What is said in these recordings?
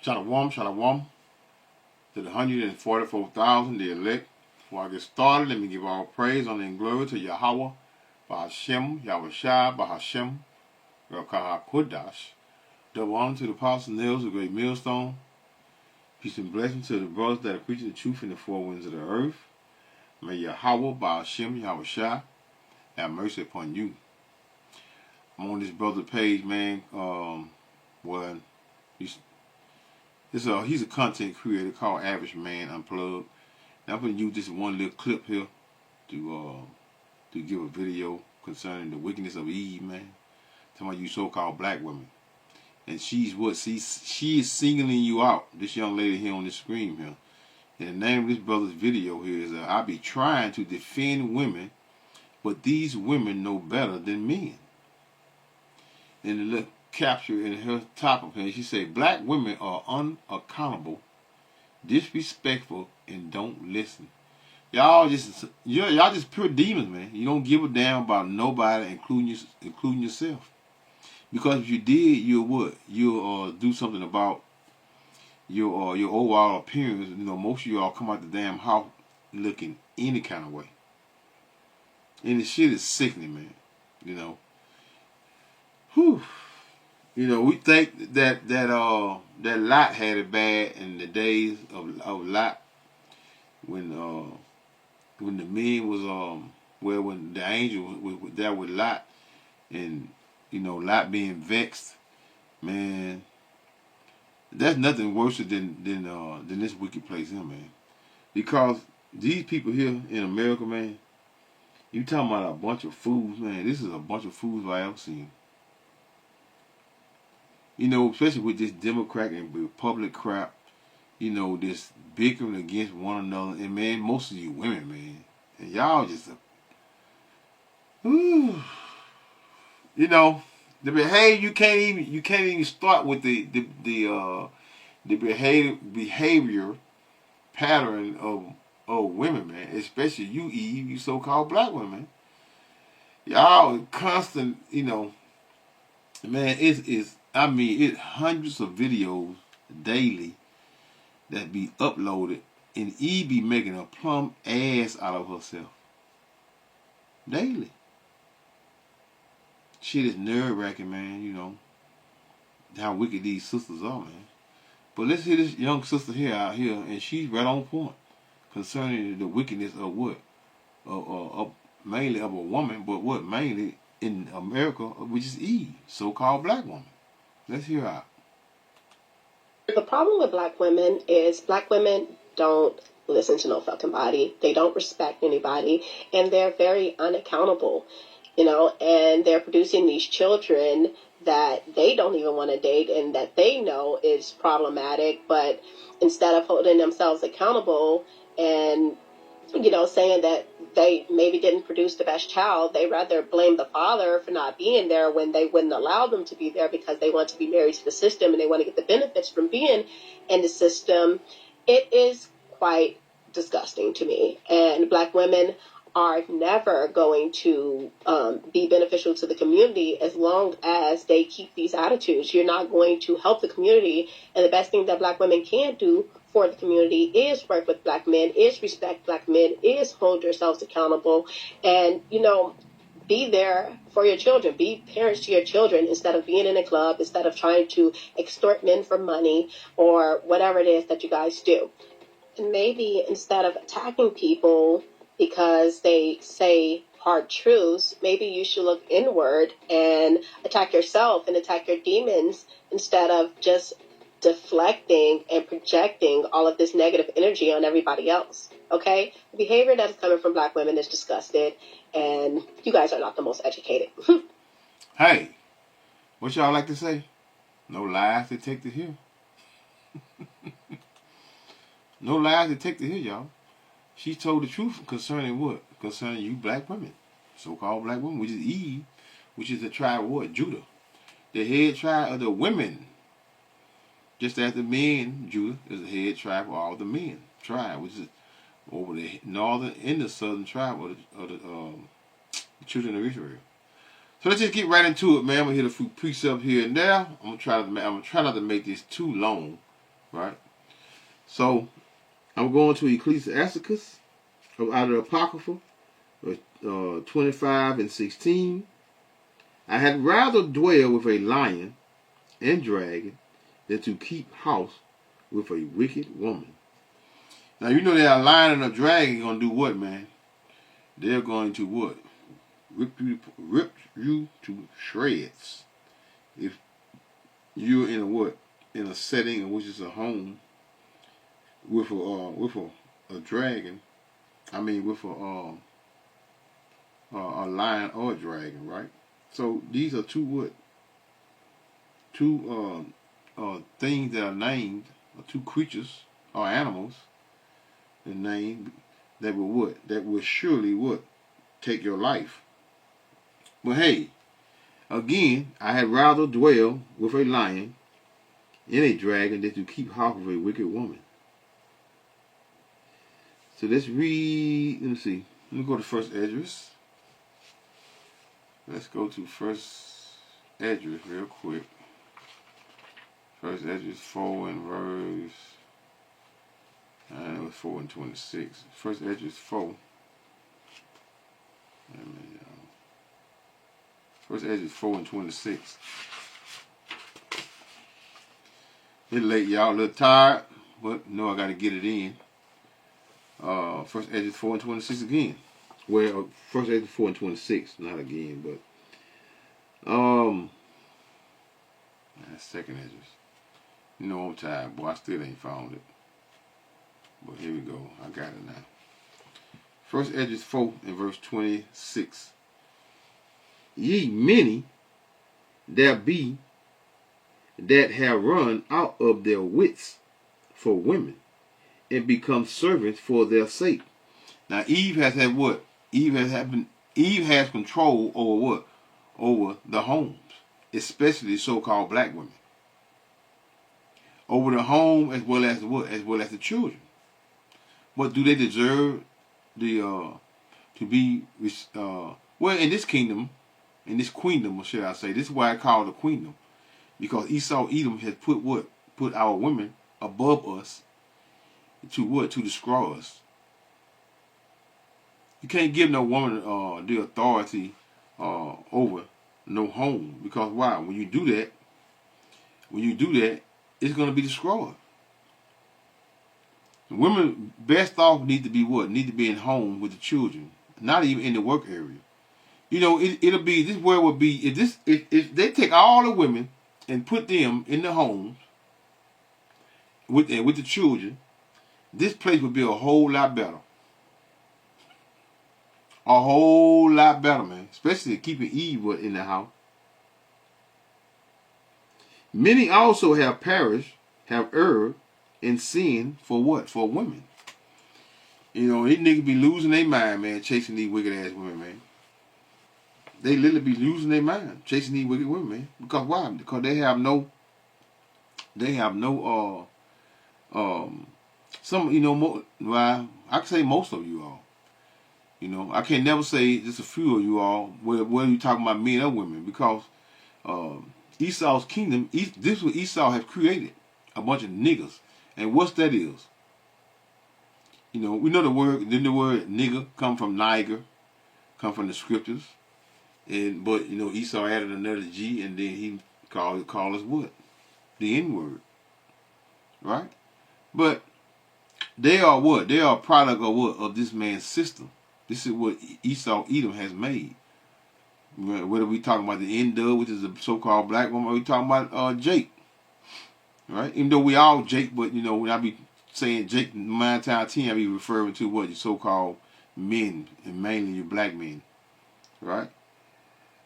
Shalom, shalom to the 144,000, the elect. Before I get started, let me give all praise, honor, and glory to Yahweh, Bahashem, Yahushua, Bahashem, Rakah Kodash. Double honor to the Apostle Nails, the great millstone. Peace and blessing to the brothers that are preaching the truth in the four winds of the earth. May Yahweh, Bahashem, Yahushua, have mercy upon you. I'm on this brother page, man. He's a content creator called Average Man Unplugged. Now I'm going to use this one little clip here to give a video concerning the wickedness of Eve, man. Talking about you so-called black women. And she is singling you out, this young lady here on the screen here. And the name of this brother's video here is I be trying to defend women, but these women know better than men. And the little capture in her top of her, she said, black women are unaccountable, disrespectful, and don't listen. Y'all just pure demons, man. You don't give a damn about nobody, including yourself. Because if you did, you'll what? You'll do something about your overall appearance. You know, most of y'all come out the damn house looking any kind of way. And the shit is sickening, man. You know. Whew. You know, we think that Lot had it bad in the days of Lot, when the men was when the angel was there with Lot, and you know Lot being vexed, man. That's nothing worse than this wicked place here, man. Because these people here in America, man, you talking about a bunch of fools, man. This is a bunch of fools I ever seen. You know, especially with this Democrat and Republican crap, you know, this bickering against one another. And, man, most of you women, man, and y'all just, you know, the behavior, you can't even start with the behavior pattern of women, man, especially you, Eve, you so-called black women. Y'all constant, you know, man, it's hundreds of videos daily that be uploaded, and Eve be making a plumb ass out of herself. Daily. Shit is nerve-wracking, man, you know, how wicked these sisters are, man. But let's hear this young sister here out here, and she's right on point concerning the wickedness of what? Mainly of a woman, but what? Mainly in America, which is Eve, so-called black woman. Let's hear out. The problem with black women is black women don't listen to no fucking body. They don't respect anybody, and they're very unaccountable, you know, and they're producing these children that they don't even want to date and that they know is problematic, but instead of holding themselves accountable and, you know, saying that they maybe didn't produce the best child, they rather blame the father for not being there when they wouldn't allow them to be there because they want to be married to the system and they want to get the benefits from being in the system. It is quite disgusting to me. And black women are never going to be beneficial to the community as long as they keep these attitudes. You're not going to help the community. And the best thing that black women can do for the community is work with black men, is respect black men, is hold yourselves accountable, and, you know, be there for your children. Be parents to your children instead of being in a club, instead of trying to extort men for money or whatever it is that you guys do. And maybe instead of attacking people because they say hard truths, maybe you should look inward and attack yourself and attack your demons instead of just deflecting and projecting all of this negative energy on everybody else. Okay? The behavior that is coming from black women is disgusting, and you guys are not the most educated. Hey, what y'all like to say? No lies detected here. No lies detected here, y'all. She told the truth concerning what? Concerning you black women. So-called black women, which is Eve, which is the tribe of what? Judah. The head tribe of the women. Just as the men, Judah is the head tribe of all the men tribe, which is over the northern and the southern tribe of the children of Israel. So let's just get right into it, man. I'm gonna hit a few precepts here and there. I'm gonna try not to make this too long, right? So I'm going to Ecclesiasticus out of the Apocrypha, 25 and 16. I had rather dwell with a lion and dragon than to keep house with a wicked woman. Now you know that a lion and a dragon gonna do what, man? They're going to what? Rip you to shreds. If you're in a what? In a setting in which is a home with a dragon. I mean with a lion or a dragon, right? So these are two what? Two things that are named, or two creatures or animals, the name that will what? That will surely what? Take your life. But hey, again, I had rather dwell with a lion and a dragon than to keep house with a wicked woman. So let's read, let me see. Let me go to First Esdras. Let's go to First Esdras real quick. First Esdras 4 and verse, it was 4 and 26. First Esdras 4. First Esdras 4 and 26. It's late, y'all. A little tired, but no, I got to get it in. First Esdras 4 and 26 again. Well, First Esdras 4 and 26, not again, but Second Esdras. You know I'm tired, boy. I still ain't found it. But here we go. I got it now. First Esdras 4 and verse 26. Ye many there be that have run out of their wits for women and become servants for their sake. Now Eve has had what? Eve has control over what? Over the homes, especially so-called black women. Over the home as well as what? As well as the children. But do they deserve the to be well in this kingdom, in this queendom, or should I say? This is why I call it a queendom, because Esau, Edom has put what? Put our women above us to what? To destroy us. You can't give no woman the authority over no home, because why? When you do that, it's going to be destroyed. Women best off need to be what? Need to be in home with the children, not even in the work area. You know, it'll be, this world would be, if they take all the women and put them in the homes with the children, this place would be a whole lot better. A whole lot better, man. Especially keeping Eve in the house. Many also have perished, have erred, and sinned for what? For women. You know, these niggas be losing their mind, man, chasing these wicked ass women, man. They literally be losing their mind, chasing these wicked women, man. Because why? Because they have no some, you know, well, I can say most of you all. You know, I can never say just a few of you all, whether you talking about men or women, because Esau's kingdom, this is what Esau has created, a bunch of niggas. And what's that is? You know, we know the word nigger come from Niger, come from the scriptures. But you know, Esau added another G, and then he called us what? The N-word. Right? But they are what? They are a product of what? Of this man's system. This is what Esau, Edom has made. Whether we talking about the N-dub, which is a so-called black woman, or we talking about Jake. Right? Even though we all Jake, but you know, when I be saying Jake in my entire team, I be referring to what? Your so-called men, and mainly your black men. Right?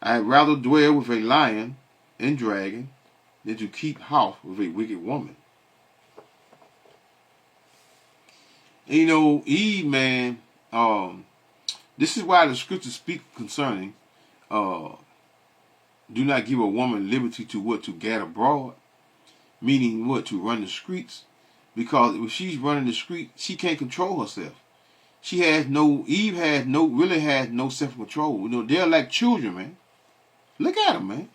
I'd rather dwell with a lion and dragon than to keep house with a wicked woman. And, you know, Eve, man, this is why the scriptures speak concerning do not give a woman liberty to what? To gad abroad. Meaning what? To run the streets. Because if she's running the street, she can't control herself. Eve really has no self-control. You know, they're like children, man. Look at them, man.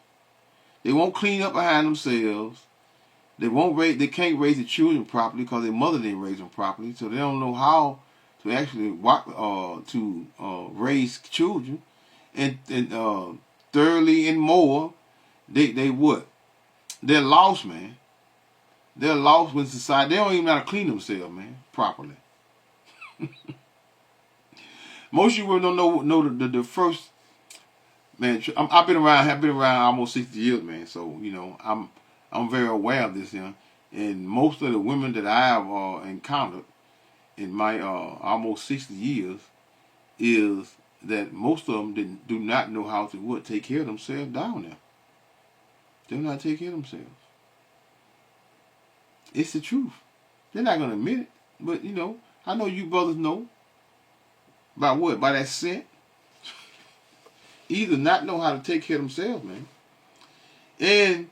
They won't clean up behind themselves. They won't raise. They can't raise the children properly because their mother didn't raise them properly, so they don't know how to actually raise children. And thirdly and more, they what? They're lost, man. They're lost with society. They don't even know how to clean themselves, man, properly. Most of you women don't know the first, man. I've been around almost 60 years, man. So I'm very aware of this, and most of the women that I have encountered in my almost 60 years is that most of them do not know how to take care of themselves down there. They don't know how to take care of themselves. It's the truth. They're not gonna admit it, but I know you brothers know. By what? By that scent. Either not know how to take care of themselves, man, and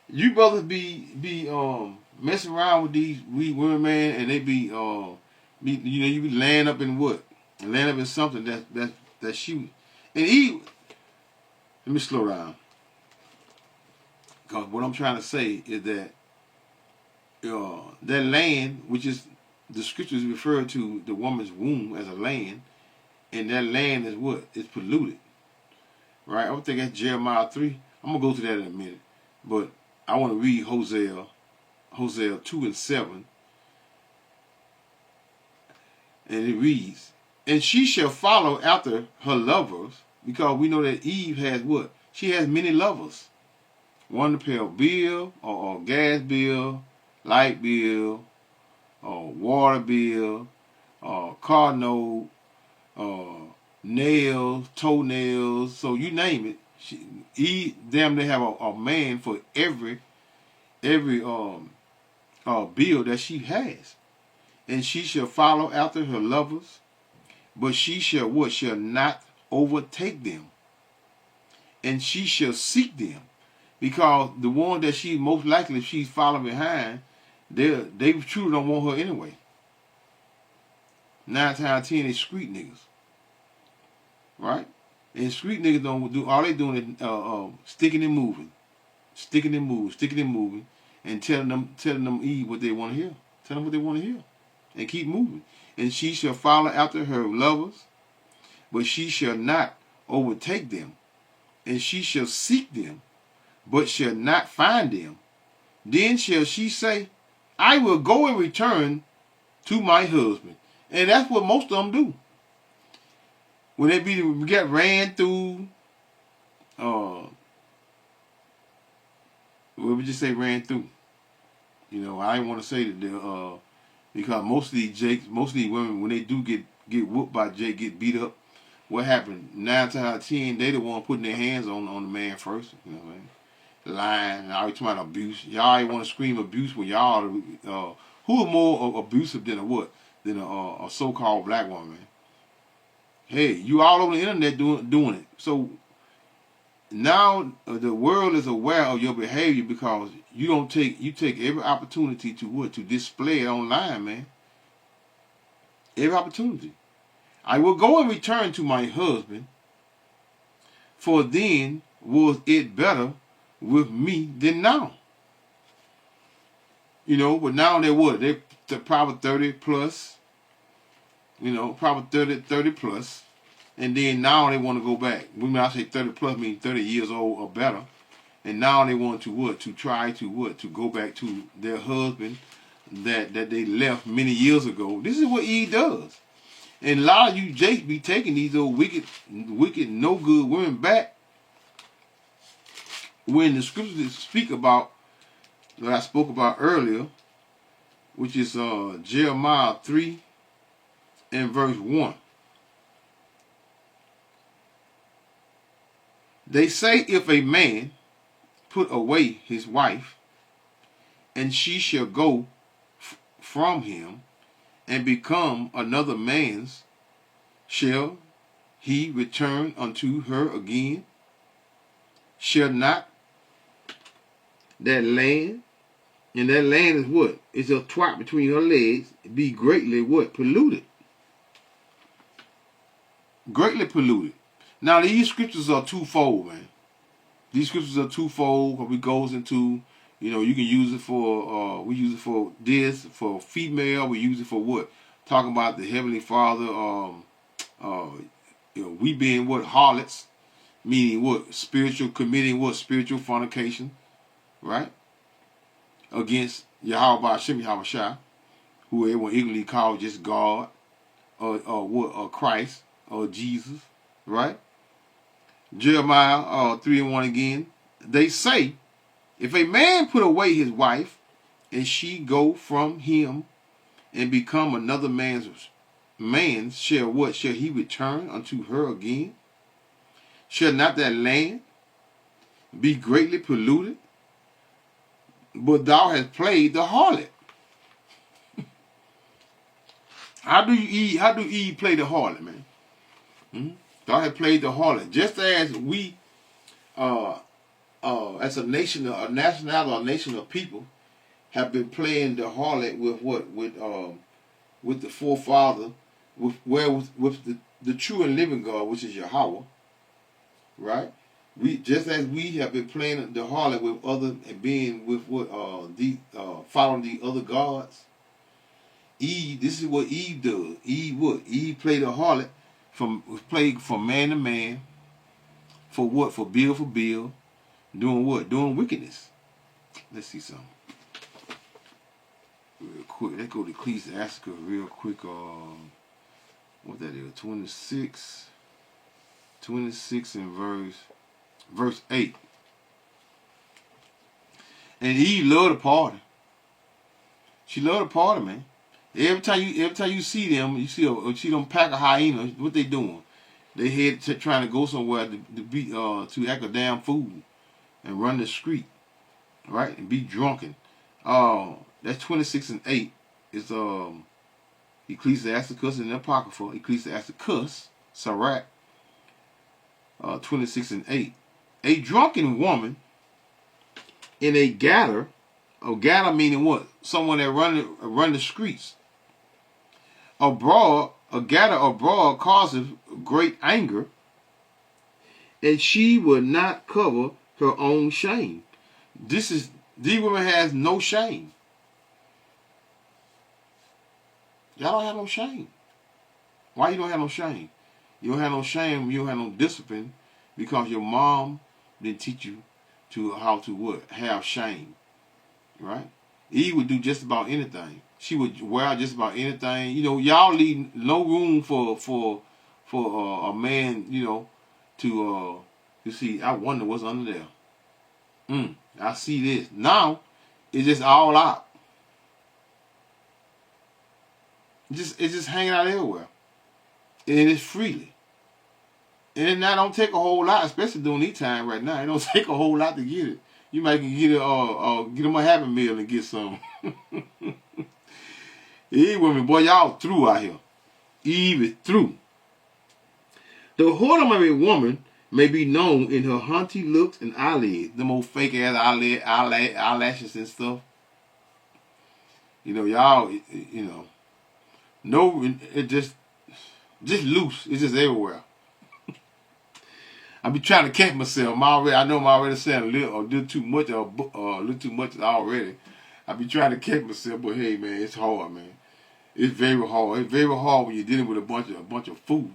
you brothers be messing around with these women, man, and they you be laying up in what? Laying up in something that she and he. Let me slow down, because what I'm trying to say is that that land, which is the scriptures refer to the woman's womb as a land, and that land is what? It's polluted, right? I think that's Jeremiah 3. I'm gonna go to that in a minute, but I want to read Hosea 2 and 7, and it reads, "And she shall follow after her lovers," because we know that Eve has what? She has many lovers. One to pay a bill, or gas bill, light bill, water bill, car note, nails, toenails, so you name it. They have a man for every bill that she has. And she shall follow after her lovers, but she shall what? Shall not overtake them. And she shall seek them. Because the one that she most likely, if she's following behind, they truly don't want her anyway. 9 times out of 10, they street niggas. Right? And street niggas don't do, all they doing is sticking and moving, and telling them Eve what they want to hear. Tell them what they want to hear, and keep moving. And she shall follow after her lovers, but she shall not overtake them. And she shall seek them, but shall not find them. Then shall she say, I will go and return to my husband. And that's what most of them do. When they get ran through, what would you say ran through? I didn't want to say that because most of these women, when they do get whooped by Jake, get beat up, what happened? 9 times out of 10, they the one putting their hands on the man first. You know what I mean? Lying, I always talking about abuse. Y'all want to scream abuse when y'all who are more abusive than a so-called black woman, man? Hey, you all over the internet doing it. So now the world is aware of your behavior because you take every opportunity to display it online, man. Every opportunity. I will go and return to my husband, for then was it better with me than now. But now they're probably 30 plus. Probably 30 plus. And then now they want to go back. When I say 30 plus, mean 30 years old or better. And now they want to try to go back to their husband that they left many years ago. This is what Eve does. And a lot of you Jakes be taking these old wicked, no good women back when the scriptures speak about that I spoke about earlier, which is Jeremiah 3 and verse 1. They say, if a man put away his wife, and she shall go from him and become another man's, shall he return unto her again? Shall not that land, and that land is what? It's a twat between her legs, be greatly what? Polluted. Greatly polluted. Now these scriptures are twofold, man. These scriptures are twofold because it goes into You know, you can use it for, we use it for this, for female. We use it for what? Talking about the Heavenly Father, we being what? Harlots. Meaning what? Spiritual, committing what? Spiritual fornication. Right? Against Yahweh Hashem Yahushua, who everyone ignorantly called just God, or what? Or Christ, or Jesus. Right? Jeremiah 3:1 again. They say, if a man put away his wife, and she go from him, and become another man's shall what? Shall he return unto her again? Shall not that land be greatly polluted? But thou hast played the harlot. How do Eve play the harlot, man? Thou hast played the harlot. Just as we as a nation, a nationality, a nation of people, have been playing the harlot with what? With the forefather, with the true and living God, which is Yahweh, right? We just as we have been playing the harlot with other and being with what following the other gods. Eve, this is what Eve does. Eve what? Eve played the harlot played from man to man. For what? For bill. Doing what? Doing wickedness. Let's see something. Real quick. Let's go to Ecclesiastes real quick. What that is? 26 and verse 8. And Eve loved the party. She loved the party, man. Every time you see them, you see them pack of hyenas. What they doing? They head trying to go somewhere to act a damn fool and run the street, right? And be drunken. That's 26 and 8. It's Ecclesiasticus in the Apocrypha. Ecclesiasticus, Sirach. 26 and 8. A drunken woman in a gather meaning what? Someone that run the streets. A gather abroad causes great anger, and she will not cover her own shame. These women has no shame. Y'all don't have no shame. Why you don't have no shame? You don't have no shame, you don't have no discipline, because your mom didn't teach you how to what? Have shame. Right? Eve would do just about anything. She would wear just about anything. You know, y'all leave no room for a man, to you see, I wonder what's under there. I see this. Now it's just all out. It's just hanging out everywhere. And it's freely. And that don't take a whole lot, especially during these time right now. It don't take a whole lot to get it. You might get them a Happy Meal and get some. Eve women, boy, y'all through out here. Eve is through. The whoredom of a woman may be known in her haunty looks and eyelids. Them old fake ass eyelashes and stuff. Y'all, no, it just loose. It's just everywhere. I be trying to catch myself. I know I'm already saying a little too much already. I be trying to catch myself, but hey, man, it's hard, man. It's very hard. It's very hard when you're dealing with a bunch of fools.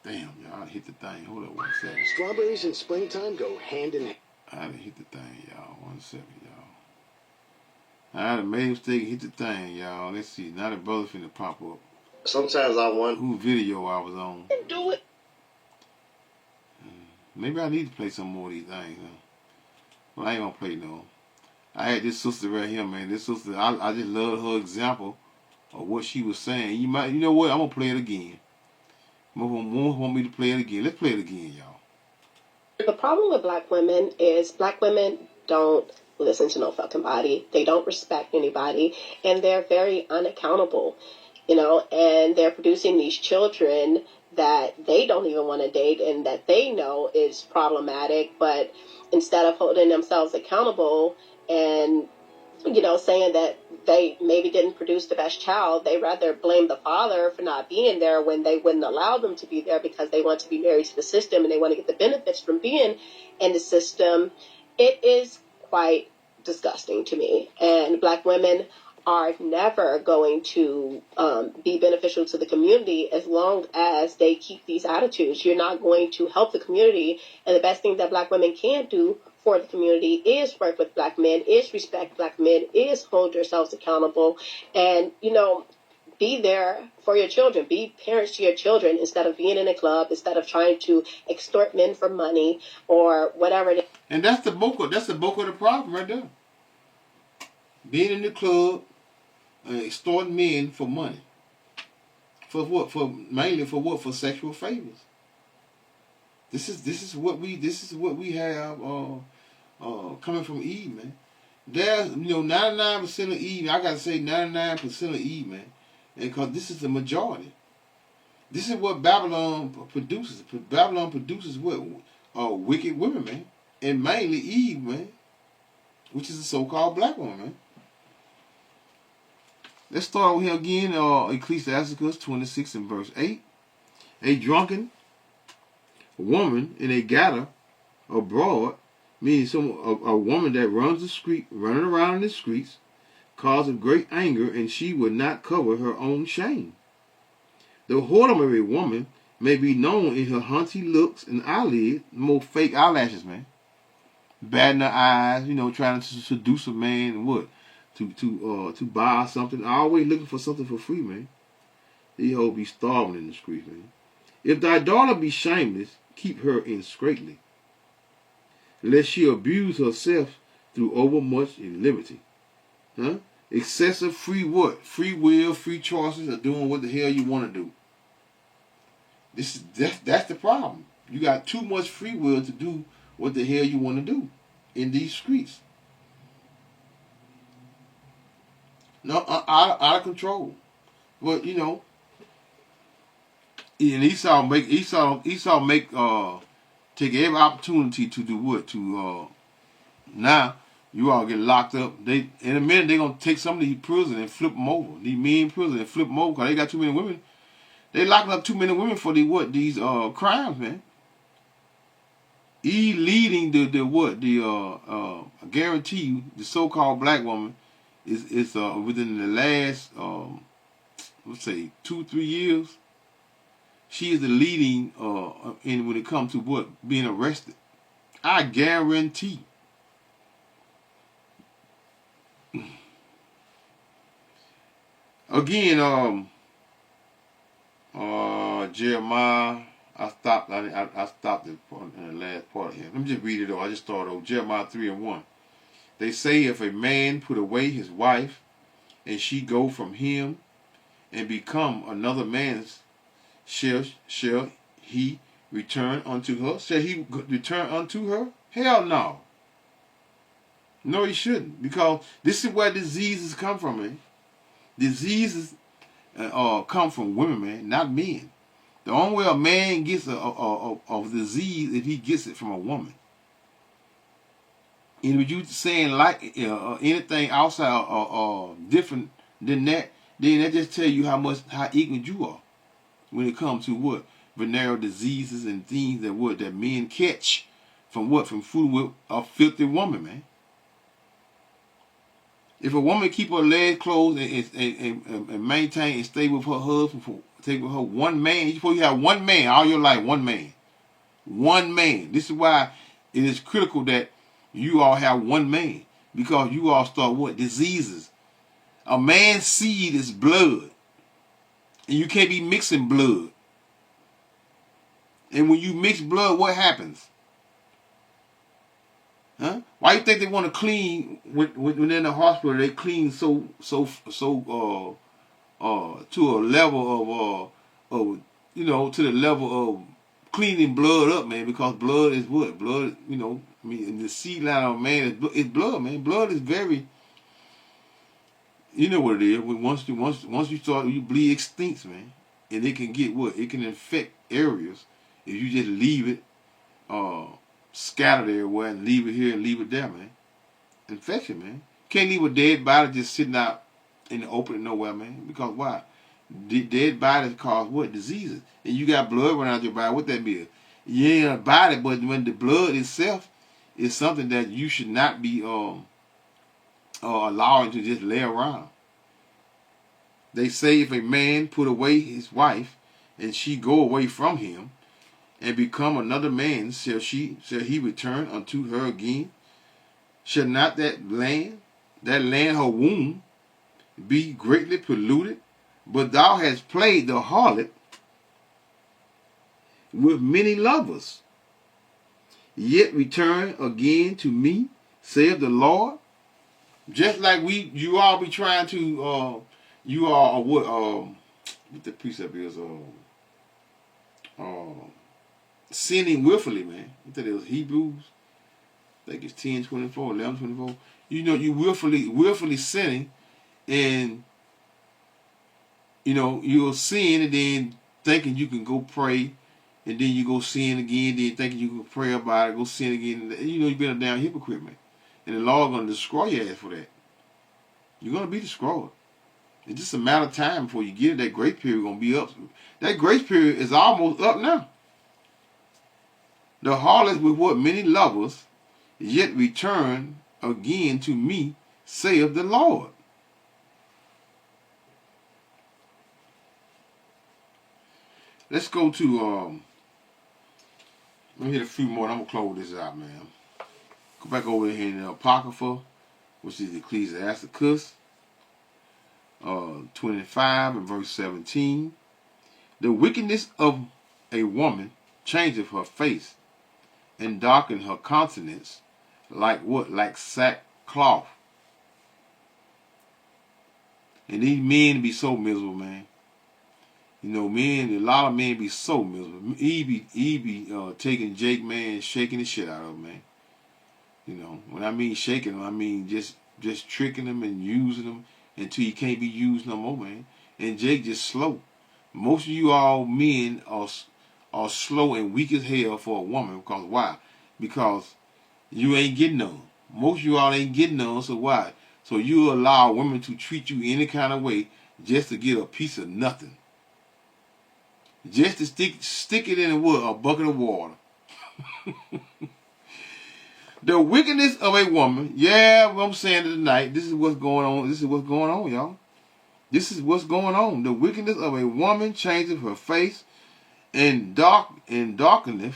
Damn, y'all, I hit the thing. Hold up 1 second. Strawberries in springtime go hand in hand. I done hit the thing, y'all. 1 second, y'all. I done made a mistake and hit the thing, y'all. Let's see. Now the brother finna pop up. Sometimes I wonder who video I was on. Do it. Maybe I need to play some more of these things. Well, I ain't gonna play no. I had this sister right here, man. This sister, I just love her example of what she was saying. You know what? I'm gonna play it again. Want me to play it again? Let's play it again, y'all. The problem with black women is black women don't listen to no fucking body. They don't respect anybody, and they're very unaccountable. And they're producing these children that they don't even want to date and that they know is problematic, but instead of holding themselves accountable and saying that they maybe didn't produce the best child, they rather blame the father for not being there when they wouldn't allow them to be there because they want to be married to the system and they want to get the benefits from being in the system. It is quite disgusting to me. And black women are never going to be beneficial to the community as long as they keep these attitudes. You're not going to help the community. And the best thing that black women can do for the community is work with black men, is respect black men, is hold yourselves accountable, and, be there for your children. Be parents to your children instead of being in a club, instead of trying to extort men for money or whatever it is. And that's the bulk of the problem right there. Being in the club, extorting men for money. For what? Mainly for what? For sexual favors. This is what we have coming from Eve, man. There's 99% of Eve. I gotta say 99% of Eve, man. Because this is the majority. This is what Babylon produces. Babylon produces what? Wicked women, man. And mainly Eve, man. Which is a so-called black woman, man. Let's start over here again. Ecclesiasticus 26 and verse 8. A drunken woman in a gutter abroad, means a woman that running around in the streets, causeth great anger, and she would not cover her own shame. The whoredom of a woman may be known in her haughty looks and eyelids, more fake eyelashes, man. Batting her eyes, trying to seduce a man and what? To buy something. Always looking for something for free, man. These hoes be starving in the streets, man. If thy daughter be shameless, keep her in straitly, lest she abuse herself through overmuch in liberty. Excessive free what? Free will, free choices of doing what the hell you want to do. That's the problem. You got too much free will to do what the hell you want to do in these streets. No, out of control. But and Esau take every opportunity to do what? To now you all get locked up. In a minute they're gonna take some of these prisoners and flip them over. These men prisoners and flip them over because they got too many women. They locking up too many women for these crimes, man. Leading I guarantee you the so-called black woman is within the last let's say 2-3 years, she is the leading in when it comes to what? Being arrested. I guarantee. Again, Jeremiah. I stopped it in the last part here. Let me just read it over. I just started over. Jeremiah 3:1. They say if a man put away his wife, and she go from him, and become another man's, shall he return unto her? Shall he return unto her? Hell no. No, he shouldn't. Because this is where diseases come from, man. Diseases come from women, man, not men. The only way a man gets a disease if he gets it from a woman. And if you saying like anything outside different than that, then that just tell you how ignorant you are when it comes to what? Venereal diseases and things that men catch from what? From food with a filthy woman, man. If a woman keep her legs closed and maintain and stay with her husband, take with her one man, you're supposed to have one man all your life, one man. One man. This is why it is critical that you all have one man. Because you all start what? Diseases. A man's seed is blood. And you can't be mixing blood. And when you mix blood, what happens? Huh? Why you think they want to clean when they're in the hospital? They clean so to a level of to the level of cleaning blood up, man. Because blood is what? Blood, the seed line of man is blood, man. Blood is very, you know what it is. Once you start, you bleed extinct, man, and it can get what? It can infect areas if you just leave it scattered everywhere and leave it here and leave it there, man. Infection, man. Can't leave a dead body just sitting out in the open nowhere, man. Because why? Dead bodies cause what? Diseases. And you got blood running out your body. What that be? You ain't a body, but when the blood itself is something that you should not be or allow him to just lay around. They say if a man put away his wife and she go away from him and become another man, shall he return unto her again? Shall not that land her womb, be greatly polluted? But thou hast played the harlot with many lovers. Yet return again to me, saith the Lord. Just like you all be trying to, you all what the precept is, sinning willfully, man. I think it was Hebrews, I think it's 10:24, 11:24. You know, you willfully sinning, and you know, you'll sin and then thinking you can go pray, and then you go sin again, then thinking you can pray about it, go sin again. You know, you've been a damn hypocrite, man. And the Lord going to destroy your ass for that. You're going to be destroyed. It's just a matter of time before you get it. That grace period going to be up. That grace period is almost up now. The harlot with what many lovers, yet return again to me, saith the Lord. Let's go to, let me hit a few more and I'm going to close this out, man. Go back over here in the Apocrypha, which is Ecclesiasticus 25 and verse 17. The wickedness of a woman changeth her face and darkeneth her countenance like what? Like sackcloth. And these men be so miserable, man. You know, a lot of men be so miserable. He be taking Jake, man, shaking the shit out of him, man. You know, when I mean shaking him, I mean just tricking him and using him until he can't be used no more, man. And Jake just slow. Most of you all men are slow and weak as hell for a woman. Because why? Because you ain't getting none. Most of you all ain't getting none, so why? So you allow women to treat you any kind of way just to get a piece of nothing. Just to stick it in a bucket of water. The wickedness of a woman, yeah, what I'm saying tonight, this is what's going on. This is what's going on, y'all. This is what's going on. The wickedness of a woman changeth her face and darkeneth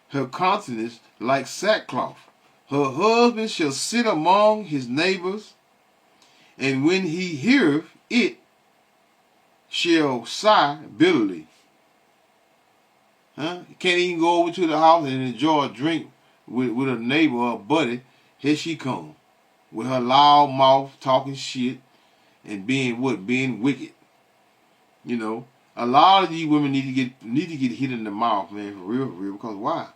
her countenance like sackcloth. Her husband shall sit among his neighbors, and when he heareth it, shall sigh bitterly. Can't even go over to the house and enjoy a drink with a neighbor or a buddy. Here she come with her loud mouth talking shit and being wicked. You know, a lot of these women need to get hit in the mouth, man, for real. Because why?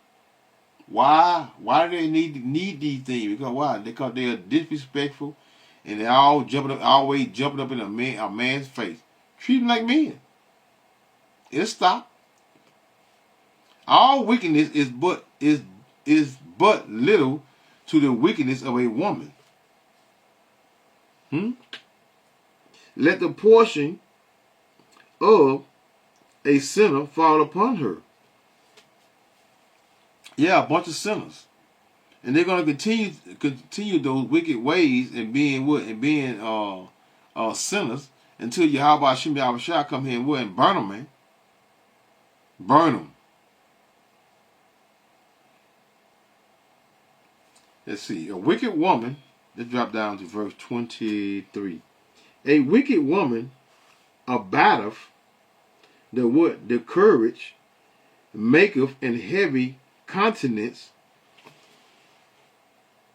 Why do they need these things? Because why? Because they are disrespectful and they always jumping up in a man's face. Treat them like men. It'll stop. All wickedness is but little to the wickedness of a woman. Let the portion of a sinner fall upon her. Yeah, a bunch of sinners, and they're gonna continue those wicked ways and being sinners until Yahweh Shem Yahweh come here and burn them, man. Burn them. Let's see. A wicked woman, let's drop down to verse 23. A wicked woman abateth the courage, maketh an heavy countenance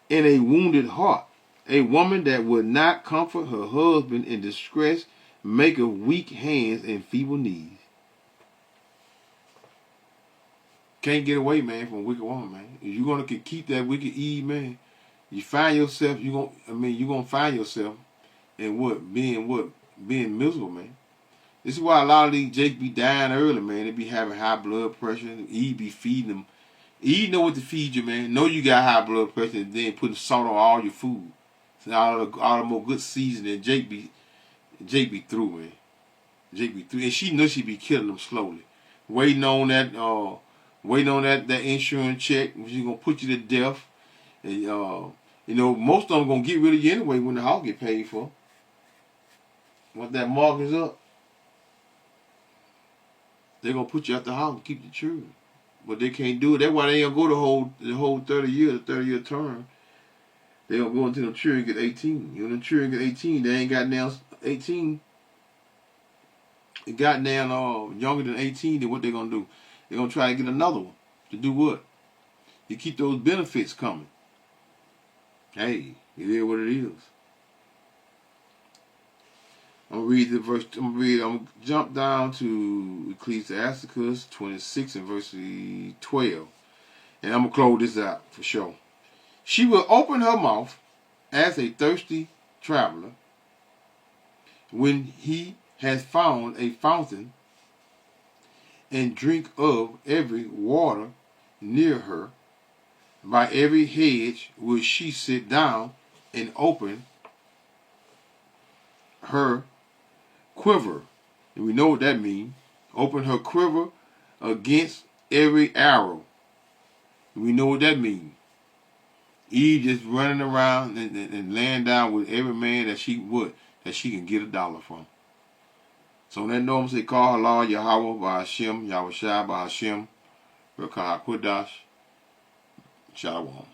and a wounded heart. A woman that would not comfort her husband in distress, maketh weak hands and feeble knees. Can't get away, man, from a wicked woman, man. If you're gonna keep that wicked Eve, man, you find yourself. You're gonna find yourself in being miserable, man. This is why a lot of these Jakes be dying early, man. They be having high blood pressure. Eve be feeding them. Eve know what to feed you, man. Know you got high blood pressure, and then putting salt on all your food. So all the more good seasoning. Jake be through, man. Jake be through, and she knows she be killing them slowly, waiting on that insurance check, which is gonna put you to death, and You know, most of them gonna get rid of you anyway when the house get paid for. Once that mortgage up, they're gonna put you out the house and keep the children. But they can't do it. That's why they ain't gonna go the whole 30-year term. They gonna go until the children get 18. When the children get 18, they ain't got now 18. They got now younger than 18. Then what they gonna do? They're gonna try to get another one to do what? You keep those benefits coming. Hey, it is what it is. I'm gonna read the verse. I'm gonna jump down to Ecclesiasticus 26 and verse 12, and I'm gonna close this out for sure. She will open her mouth as a thirsty traveler when he has found a fountain, and drink of every water near her. By every hedge will she sit down and open her quiver. And we know what that means. Open her quiver against every arrow. And we know what that means. Eve just running around and laying down with every man that she can get $1 from. So that norm say, call Allah Yahweh by Hashem, Yahweh Shai by Hashem, Rekah HaKodesh, Shalom.